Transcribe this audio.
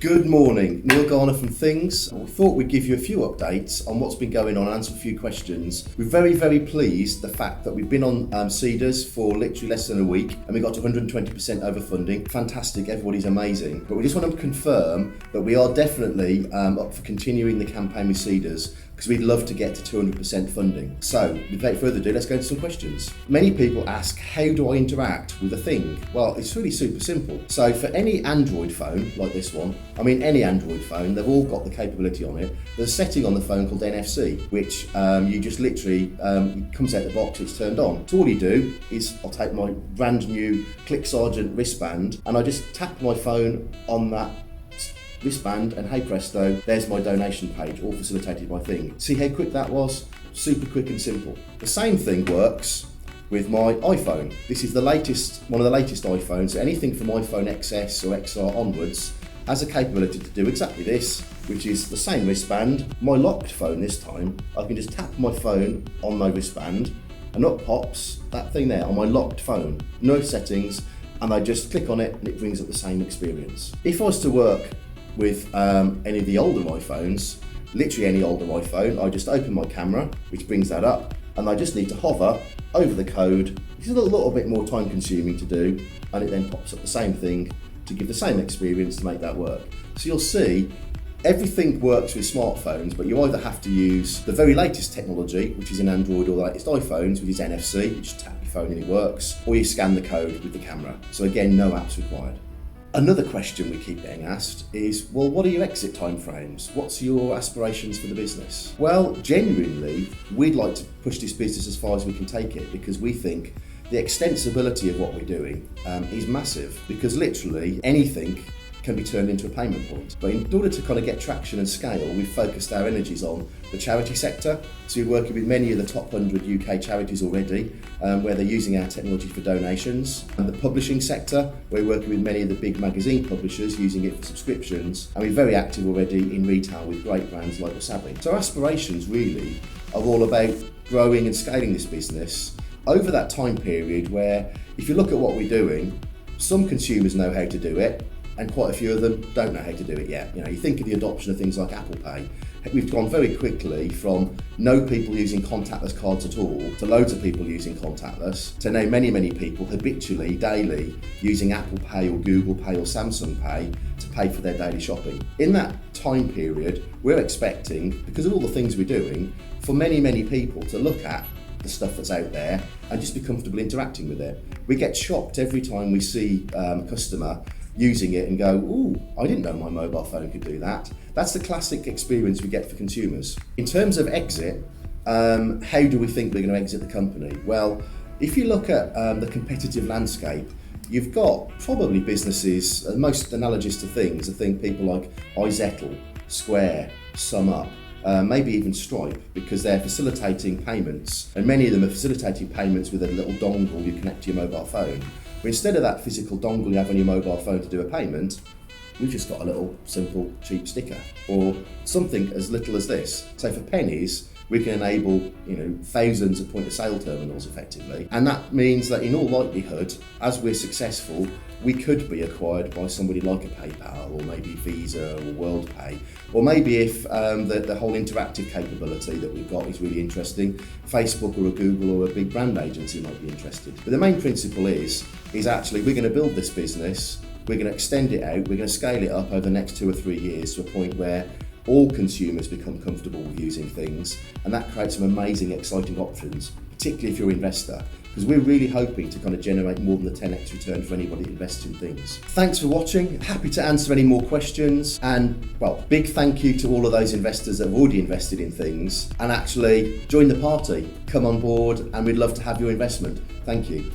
Good morning, Neil Garner from Thyngs. We thought we'd give you a few updates on what's been going on and answer a few questions. We're very pleased the fact that we've been on Seedrs for literally less than a week and we got to 120% over funding. Fantastic, everybody's amazing. But we just want to confirm that we are definitely up for continuing the campaign with Seedrs because we'd love to get to 200% funding. So, without further ado, let's go into some questions. Many people ask, how do I interact with a Thing? Well, it's really super simple. So for any Android phone, like this one, any Android phone, they've all got the capability on it. There's a setting on the phone called NFC, which you just literally, it comes out the box, it's turned on. So all you do is, I'll take my brand new 𝐀𝐛𝐨𝐿 wristband and I just tap my phone on that wristband and hey presto, there's my donation page, all facilitated by Thing. See how quick that was? Super quick and simple. The same thing works with my iPhone. This is one of the latest iPhones. So anything from iPhone XS or XR onwards has a capability to do exactly this, which is the same wristband. My locked phone this time, I can just tap my phone on my wristband and up pops that thing there on my locked phone. No settings, and I just click on it and it brings up the same experience. If I was to work with any of the older iPhones, literally any older iPhone, I just open my camera, which brings that up, and I just need to hover over the code, which is a little bit more time consuming to do, and it then pops up the same thing to give the same experience to make that work. So you'll see everything works with smartphones, but you either have to use the very latest technology, which is in Android or the latest iPhones, which is NFC, you just tap your phone and it works, or you scan the code with the camera. So again, no apps required. Another question we keep getting asked is, well, what are your exit timeframes? What's your aspirations for the business? Well, genuinely, we'd like to push this business as far as we can take it because we think the extensibility of what we're doing is massive, because literally anything can be turned into a payment point. But in order to kind of get traction and scale, we've focused our energies on the charity sector. So we're working with many of the top 100 UK charities already, where they're using our technology for donations. And the publishing sector, we're working with many of the big magazine publishers using it for subscriptions. And we're very active already in retail with great brands like Wasabi. So our aspirations really are all about growing and scaling this business over that time period where, if you look at what we're doing, some consumers know how to do it, and quite a few of them don't know how to do it yet. You think of the adoption of things like Apple Pay. We've gone very quickly from no people using contactless cards at all to loads of people using contactless to now many people habitually, daily, using Apple Pay or Google Pay or Samsung Pay to pay for their daily shopping. In that time period, we're expecting, because of all the things we're doing, for many people to look at the stuff that's out there and just be comfortable interacting with it. We get shocked every time we see a customer using it and go, ooh, I didn't know my mobile phone could do that. That's the classic experience we get for consumers. In terms of exit, how do we think we're going to exit the company? Well, if you look at the competitive landscape, you've got probably businesses, most analogous to Things, I think people like iZettle, Square, SumUp, maybe even Stripe, because they're facilitating payments, and many of them are facilitating payments with a little dongle you connect to your mobile phone. But instead of that physical dongle you have on your mobile phone to do a payment, we've just got a little simple cheap sticker or something as little as this. So for pennies, we can enable thousands of point of sale terminals effectively, and that means that in all likelihood, as we're successful, we could be acquired by somebody like a PayPal or maybe Visa or WorldPay, or maybe if the whole interactive capability that we've got is really interesting, Facebook or a Google or a big brand agency might be interested. But the main principle is actually we're going to build this business, we're going to extend it out, we're going to scale it up over the next 2 or 3 years to a point where all consumers become comfortable with using Things, and that creates some amazing, exciting options, particularly if you're an investor, because we're really hoping to kind of generate more than the 10x return for anybody that invests in Things. Thanks for watching. Happy to answer any more questions, and well, big thank you to all of those investors that have already invested in Things and actually join the party, come on board, and we'd love to have your investment. Thank you.